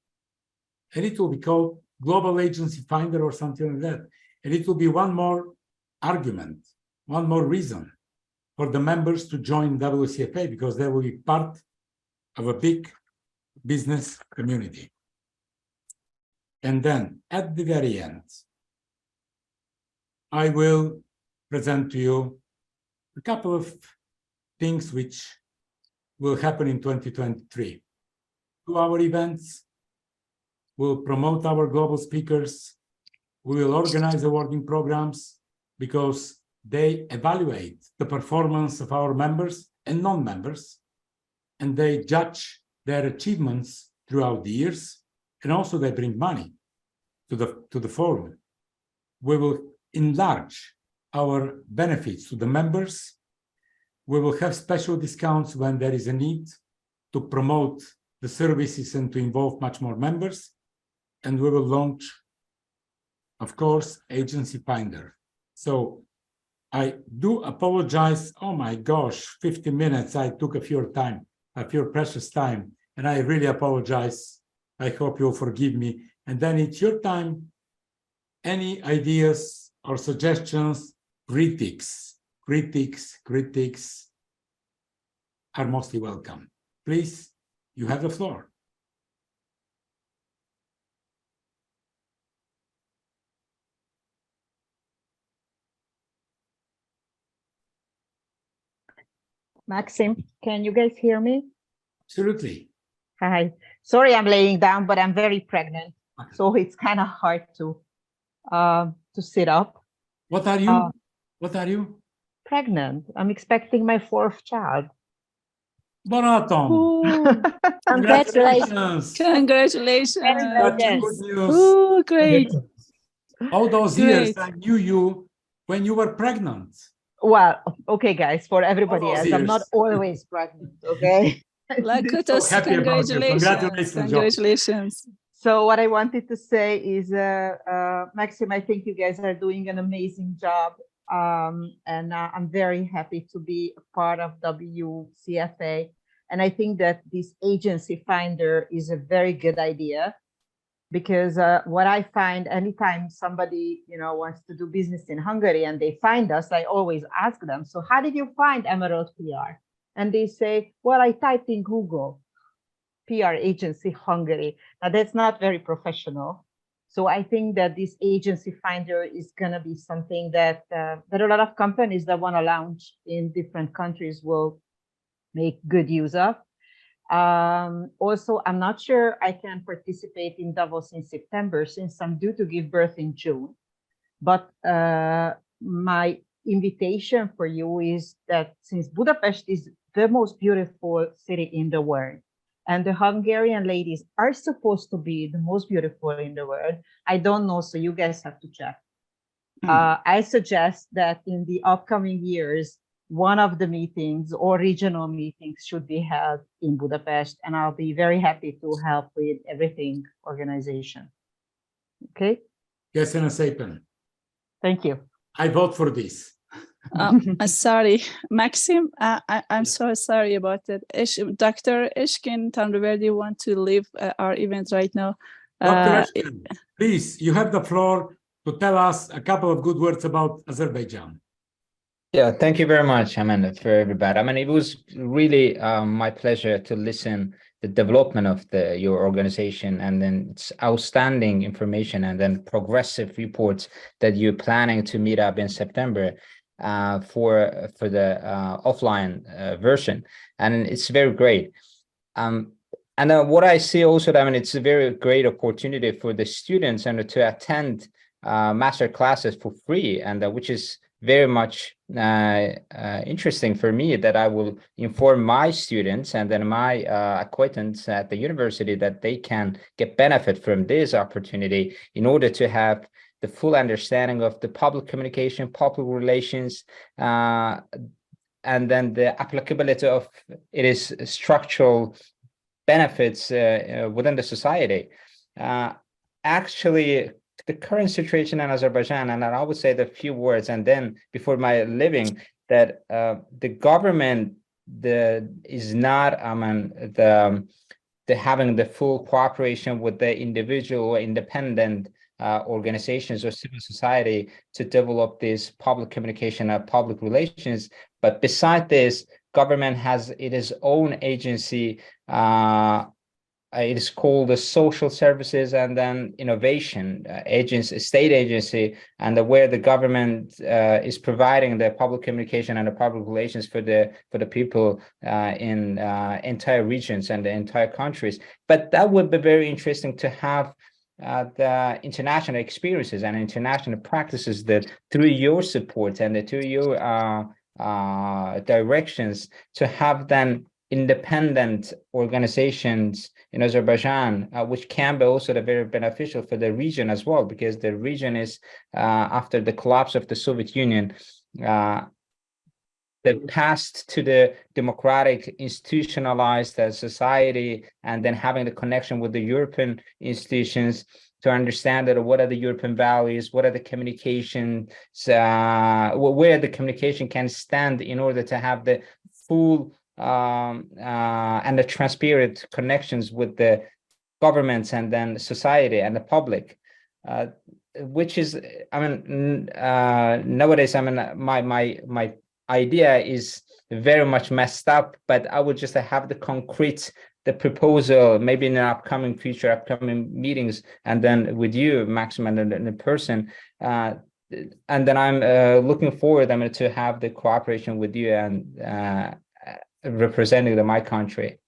and it will be called Global Agency Finder or something like that. And it will be one more argument, one more reason for the members to join WCFA, because they will be part of a big business community. And then at the very end, I will present to you a couple of things which will happen in 2023. To our events, we'll promote our global speakers, we will organize awarding programs because they evaluate the performance of our members and non-members, and they judge their achievements throughout the years, and also they bring money to the forum. We will enlarge our benefits to the members. We will have special discounts when there is a need to promote the services and to involve much more members. And we will launch, of course, Agency Finder. So I do apologize. Oh my gosh, 50 minutes. I took of your time, of your precious time, and I really apologize. I hope you'll forgive me. And then it's your time. Any ideas or suggestions, critics are mostly welcome. Please, you have the floor. Maxim, can you guys hear me? Absolutely. Hi. Sorry, I'm laying down, but I'm very pregnant, so it's kind of hard to sit up. What are you? What are you? Pregnant. I'm expecting my 4th child. Bonatom. Ooh, Congratulations. congratulations. That's Yes. good news. Ooh, great. All those years Great. I knew you when you were pregnant. Well, okay, guys, for everybody All those else, I'm not years. always pregnant, okay? Lakutos, So happy about you. congratulations. Congratulations, John. Congratulations. So what I wanted to say is, Maxim, I think you guys are doing an amazing job. And I'm very happy to be a part of WCFA. And I think that this agency finder is a very good idea, because what I find anytime somebody, wants to do business in Hungary and they find us, I always ask them, so how did you find Emerald PR? And they say, well, I typed in Google PR agency Hungary. Now that's not very professional. So I think that this agency finder is going to be something that a lot of companies that want to launch in different countries will make good use of. Also, I'm not sure I can participate in Davos in September since I'm due to give birth in June. But my invitation for you is that since Budapest is the most beautiful city in the world, and the Hungarian ladies are supposed to be the most beautiful in the world, I don't know, so you guys have to check. I suggest that in the upcoming years, one of the meetings or regional meetings should be held in Budapest, and I'll be very happy to help with everything organization. Okay? Köszönöm szépen. Thank you. I vote for this. Sorry, Maxim, I'm so sorry about that. Dr. Eshkin Tanrıverdi want to leave our event right now. Dr. Ashton, please, you have the floor to tell us a couple of good words about Azerbaijan. Yeah, thank you very much, Amanda, for everybody. I mean, it was really my pleasure to listen the development of your organization, and then it's outstanding information and then progressive reports that you're planning to meet up in September for the offline version, and it's very great. And what I see also, I mean, it's a very great opportunity for the students and to attend master classes for free, and which is very much interesting for me, that I will inform my students and then my acquaintance at the university that they can get benefit from this opportunity in order to have the full understanding of the public communication, public relations, and then the applicability of it is structural benefits within the society. Actually, the current situation in Azerbaijan, and I would say the few words, and then before my leaving, that the government is not, the having the full cooperation with the individual or independent organizations or civil society to develop this public communication and public relations. But beside this, government has its own agency. It is called the Social Services and then Innovation Agency, state agency, and where the government is providing the public communication and the public relations for the people in entire regions and the entire countries. But that would be very interesting to have the international experiences and international practices that through your support and through your directions to have then independent organizations in Azerbaijan, which can be also very beneficial for the region as well, because the region is after the collapse of the Soviet Union, the past to the democratic institutionalized society, and then having the connection with the European institutions to understand that what are the European values, what are the communications, where the communication can stand in order to have the full and the transparent connections with the governments and then society and the public, which is, nowadays, my idea is very much messed up, but I would just have the proposal, maybe in the upcoming meetings, and then with you, Maxim, and in person, and then I'm looking forward to have the cooperation with you and representing my country.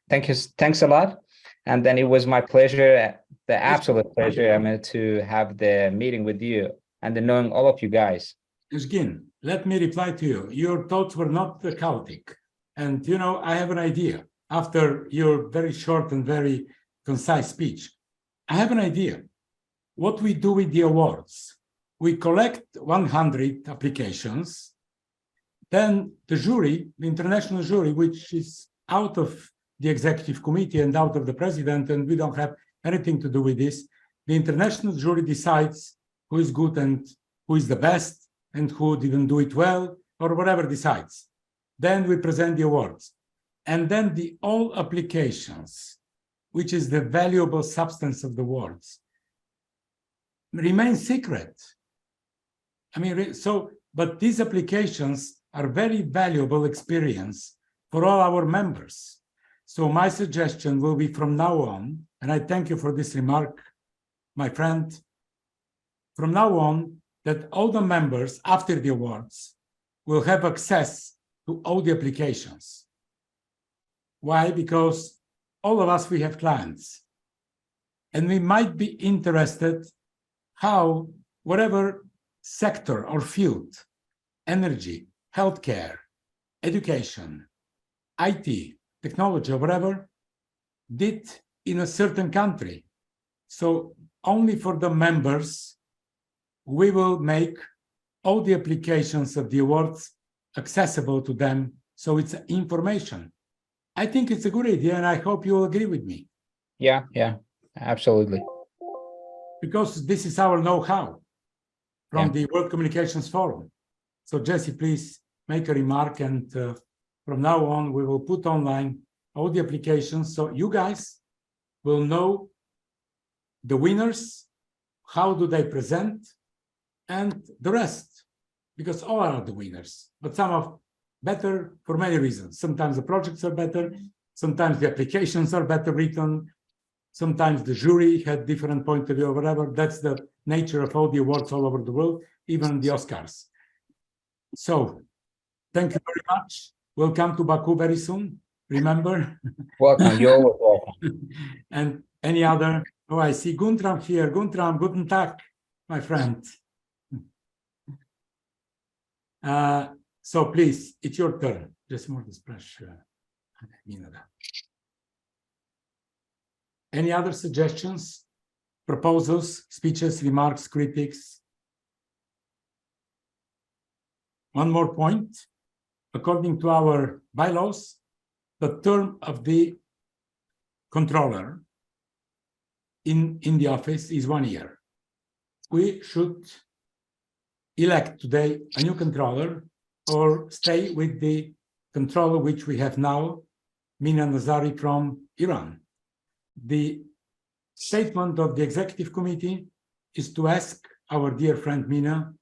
Thanks a lot. And then it was my pleasure, the absolute pleasure, to have the meeting with you and then knowing all of you guys. Özgin, let me reply to you. Your thoughts were not chaotic. And, I have an idea. After your very short and very concise speech, I have an idea. What we do with the awards, we collect 100 applications. Then the jury, the international jury, which is out of the executive committee and out of the president, and we don't have anything to do with this, the international jury decides who is good and who is the best and who didn't do it well, or whatever decides. Then we present the awards. And then the all applications, which is the valuable substance of the awards, remain secret. But these applications are very valuable experience for all our members. So my suggestion will be from now on, and I thank you for this remark, my friend, from now on, that all the members after the awards will have access to all the applications. Why? Because all of us, we have clients, and we might be interested how whatever sector or field, energy, healthcare, education, IT, technology, or whatever, did in a certain country. So only for the members, we will make all the applications of the awards accessible to them. So it's information. I think it's a good idea, and I hope you will agree with me. Yeah, absolutely. Because this is our know-how from the World Communications Forum. So Jesse, please make a remark, and from now on, we will put online all the applications so you guys will know the winners, how do they present, and the rest, because all are the winners, but some are better for many reasons. Sometimes the projects are better, sometimes the applications are better written, sometimes the jury had different point of view or whatever. That's the nature of all the awards all over the world, even the Oscars. So thank you very much. We'll come to Baku very soon, remember? Welcome, you're welcome. And any other, I see Guntram here. Guntram, guten Tag, my friend. So please, it's your turn. Just more splash. Any other suggestions, proposals, speeches, remarks, critics? One more point. According to our bylaws, the term of the controller in the office is 1 year. We should elect today a new controller or stay with the controller which we have now, Mina Nazari from Iran. The statement of the executive committee is to ask our dear friend Mina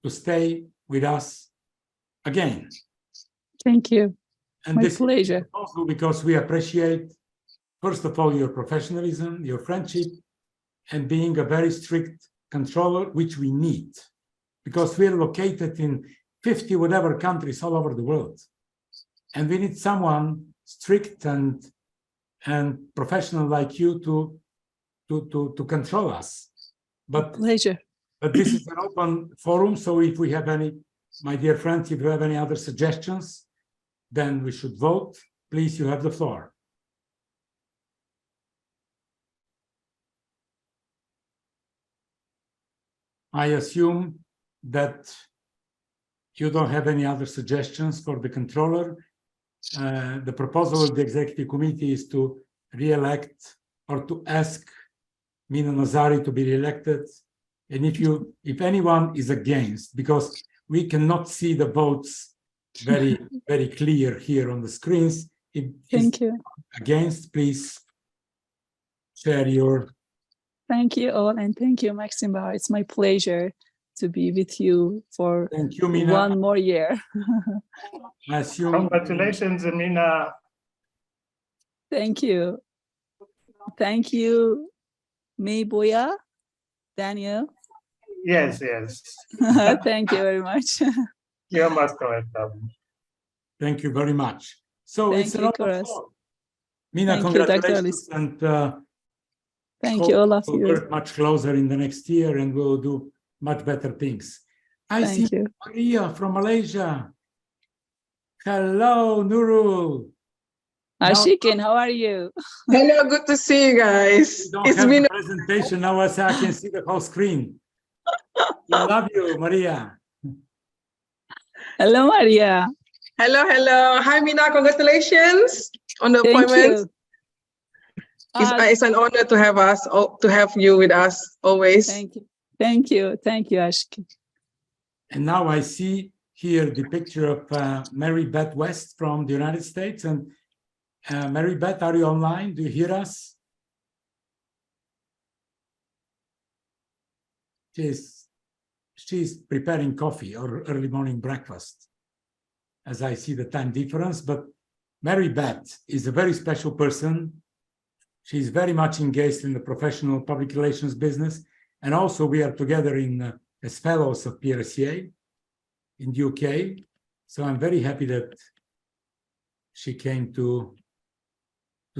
to stay with us again. Thank you. And My this pleasure. is also because we appreciate, first of all, your professionalism, your friendship, and being a very strict controller, which we need, because we're located in 50 whatever countries all over the world. And we need someone strict and professional like you to control us. But Pleasure. this is an open forum, so if we have any, my dear friends, if you have any other suggestions, then we should vote. Please, you have the floor. I assume that you don't have any other suggestions for the controller. The proposal of the executive committee is to re-elect or to ask Mina Nazari to be re-elected. And if anyone is against, because we cannot see the votes very, very clear here on the screens. Thank you. Against, please share your. Thank you all, and thank you, Maxim Behar. It's my pleasure to be with you for Thank you, Mina. one more year. I assume. Congratulations, Mina. Thank you. Thank you, Boya, Daniel. Yes, yes. Thank you very much. You're most welcome. Thank you very much. So Thank it's an you, open Kuras. floor. Mina, Thank you, Dr. congratulations, and Thank you, all of we'll you. work much closer in the next year, and we'll do much better things. I Thank see you. Maria from Malaysia. Hello, Nurul. Now- Ashikin, how are you? Hello, good to see you guys. We don't It's have been the presentation now, as I can see the whole screen. We love you, Maria. Hello, Maria. hello. Hi, Mina. Congratulations on the Thank appointment. you. It's an honor to have to have you with us always. Thank you. Thank you. Thank you, Ashikin. And now I see here the picture of Mary Beth West from the United States. And Mary Beth, are you online? Do you hear us? She's preparing coffee or early morning breakfast, as I see the time difference. But Mary Beth is a very special person. She's very much engaged in the professional public relations business. And also we are together as fellows of PRCA in the UK. So I'm very happy that she came to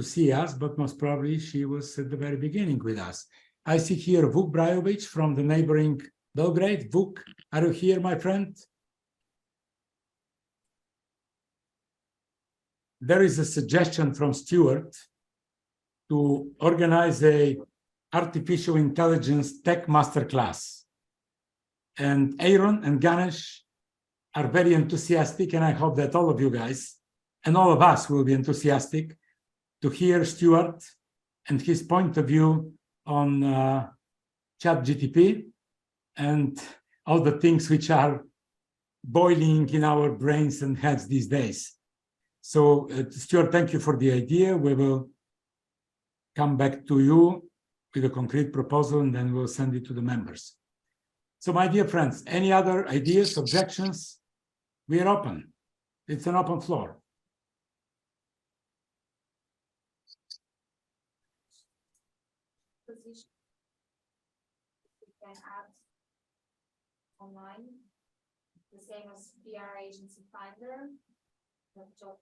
see us, but most probably she was at the very beginning with us. I see here Vuk Brajovic from the neighboring Belgrade. Vuk, are you here, my friend? There is a suggestion from Stuart to organize a artificial intelligence tech masterclass. And Aaron and Ganesh are very enthusiastic, and I hope that all of you guys and all of us will be enthusiastic to hear Stuart and his point of view on ChatGPT and all the things which are boiling in our brains and heads these days. So, Stuart, thank you for the idea. We will come back to you with a concrete proposal, and then we'll send it to the members. So, my dear friends, any other ideas, objections? We are open. It's an open floor. Position. We can add online, the same as PR agency finder. The job.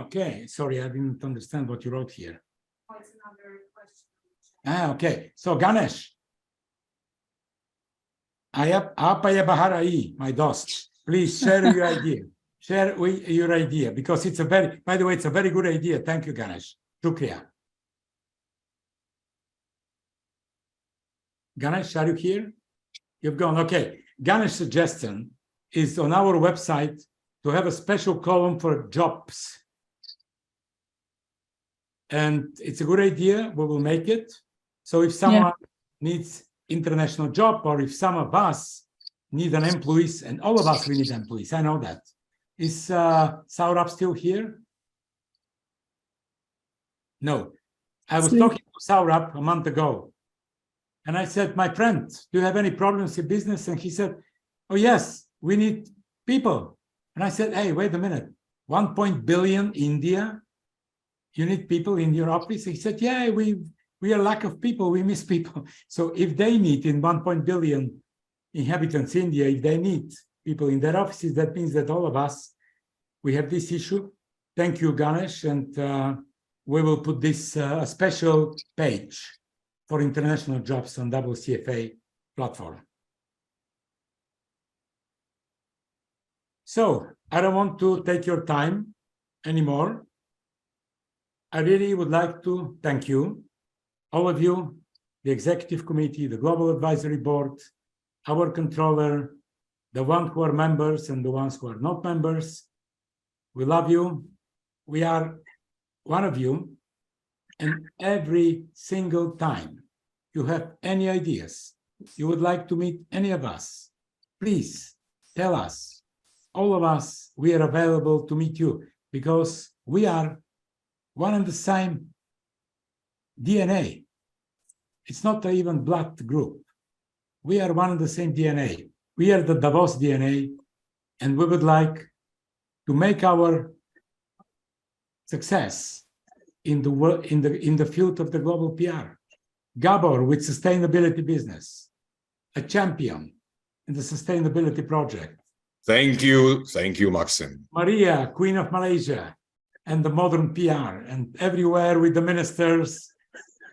Okay, sorry, I didn't understand what you wrote here. Oh, it's another question. Okay, so Ganesh. Apa ya Bahar aí, my dost. Please share your idea. Share your idea, because it's by the way, it's a very good idea. Thank you, Ganesh. Shukriya. Ganesh, are you here? You've gone. Okay. Ganesh's suggestion is on our website to have a special column for jobs. And it's a good idea. We will make it. So if someone needs international job, or if some of us need an employee, and all of us, we need employees. I know that. Is Saurabh still here? No. I was Sleep. talking to Saurabh a month ago. And I said, my friend, do you have any problems in business? And he said, oh, yes, we need people. And I said, hey, wait a minute. 1 billion India, you need people in your office? He said, yeah, we are lack of people. We miss people. So if they need in 1 billion inhabitants India, if they need people in their offices, that means that all of us, we have this issue. Thank you, Ganesh. And we will put this a special page for international jobs on WCFA platform. So I don't want to take your time anymore. I really would like to thank you, all of you, the executive committee, the global advisory board, our controller, the ones who are members and the ones who are not members. We love you. We are one of you. And every single time you have any ideas, you would like to meet any of us, please tell us. All of us, we are available to meet you because we are one and the same DNA. It's not even blood group. We are one and the same DNA. We are the Davos DNA, and we would like to make our success in the field of the global PR. Gabor with sustainability business, a champion in the sustainability project. Thank you, Maxim. Maria, Queen of Malaysia, and the modern PR, and everywhere with the ministers,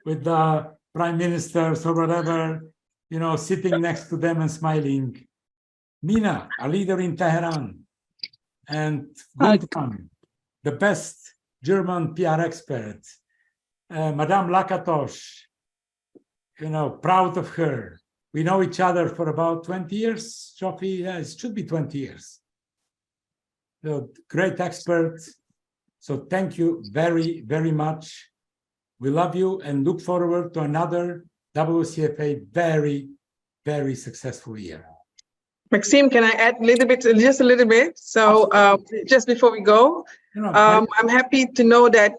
with the prime ministers or whatever, you know, sitting next to them and smiling. Mina, a leader in Tehran, and Gulkan, the best German PR expert. Madame Lakatosh, you know, proud of her. We know each other for about 20 years, Sophie. Yeah, it should be 20 years. So great expert. So thank you very, very much. We love you and look forward to another WCFA very, very successful year. Maxim, can I add a little bit, just a little bit? So just before we go, I'm happy to know that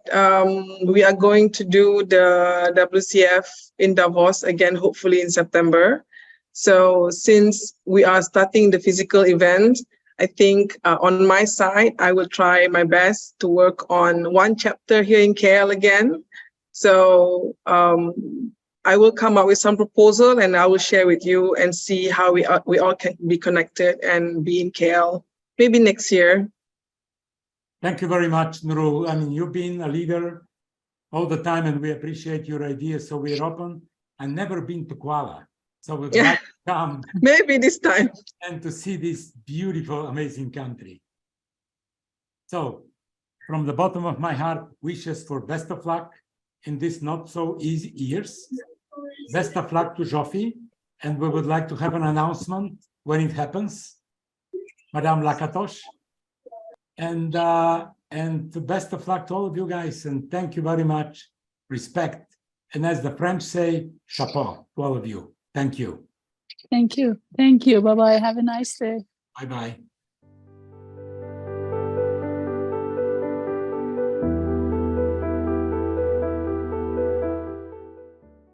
we are going to do the WCF in Davos again, hopefully in September. So since we are starting the physical event, I think on my side, I will try my best to work on one chapter here in KL again. So I will come up with some proposal and I will share with you and see how we all can be connected and be in KL maybe next year. Thank you very much, Nurul. I mean, you've been a leader all the time and we appreciate your ideas. So we're open. I've never been to Kuala. So we'd like to come. Maybe this time. And to see this beautiful, amazing country. So from the bottom of my heart, wishes for best of luck in this not so easy years. Best of luck to Jofi, and we would like to have an announcement when it happens, Madame Lakatosh, and best of luck to all of you guys, and thank you very much, respect, and as the French say, chapeau to all of you. Thank you. Thank you. Thank you. Bye-bye. Have a nice day. Bye-bye.